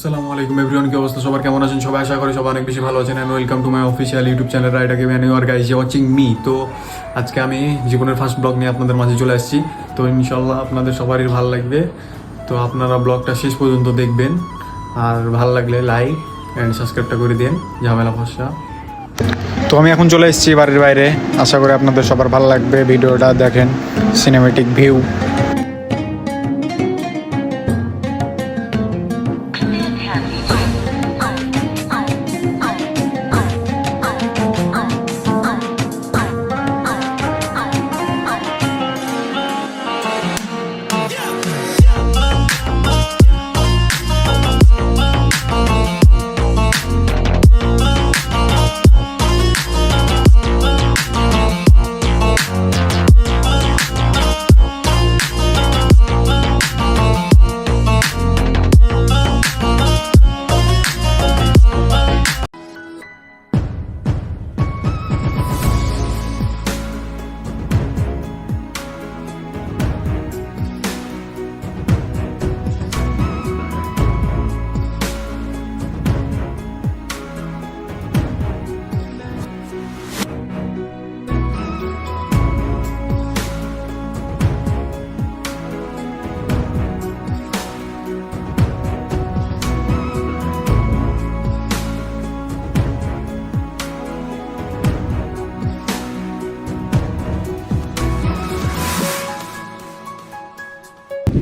আসসালামু আলাইকুম এভরিওয়ান, কি অবস্থা সবার, কেমন আছেন সবাই? আশা করি সবাই অনেক বেশি ভালো আছেন। And welcome to my official YouTube channel right আগে man, you are guys watching me. তো আজকে আমি জীবনের ফার্স্ট ব্লগ নিয়ে আপনাদের মাঝে চলে আসছি। তো ইনশাল্লাহ আপনাদের সবারই ভালো লাগবে। তো আপনারা ব্লগটা শেষ পর্যন্ত দেখবেন, আর ভালো লাগলে লাইক অ্যান্ড সাবস্ক্রাইবটা করে দিন, ঝামেলা ফসা। তো আমি এখন চলে এসেছি বাড়ির বাইরে। আশা করি আপনাদের সবার ভালো লাগবে। ভিডিওটা দেখেন, cinematic view.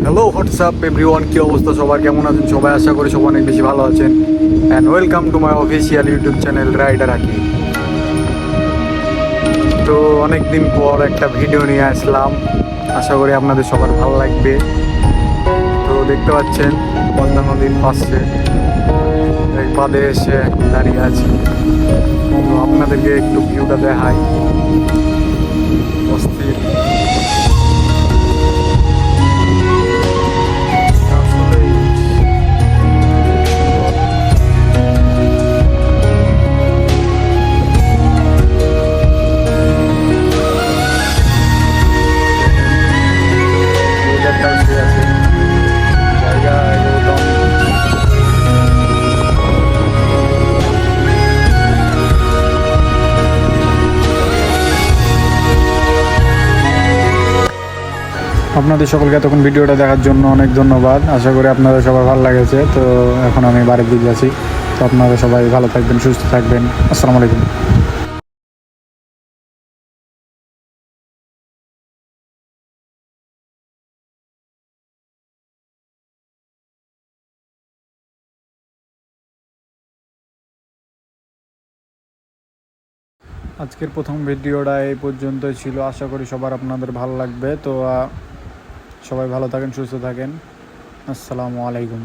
Hello, WhatsApp everyone, কি অবস্থা সবার, কেমন আছেন সবাই? আশা করি সবাই অনেক বেশি ভালো আছেন। And welcome to my official YouTube channel rider Aki. তো অনেকদিন পর একটা ভিডিও নিয়ে আসলাম, আশা করি আপনাদের সবার ভালো লাগবে। তো দেখতে পাচ্ছেন পদ্মা নদীর পাশে এক বাদে এসে দাঁড়িয়ে আছি। তো আপনাদেরকে একটু ভিউটা দেখাই, অস্থির। আপনাদের সকলকে এতক্ষণ ভিডিওটা দেখার জন্য অনেক ধন্যবাদ। আশা করি আপনাদের সবার ভালো লাগেছে। তো এখন আমি বাড়ির দিকে আছি। তো আপনারা সবাই ভালো থাকবেন, সুস্থ থাকবেন। আসসালামু আলাইকুম। আজকের প্রথম ভিডিওটা এই পর্যন্তই ছিল। আশা করি সবার আপনাদের ভালো লাগবে। তো সবাই ভালো থাকেন, সুস্থ থাকেন। আসসালামু আলাইকুম।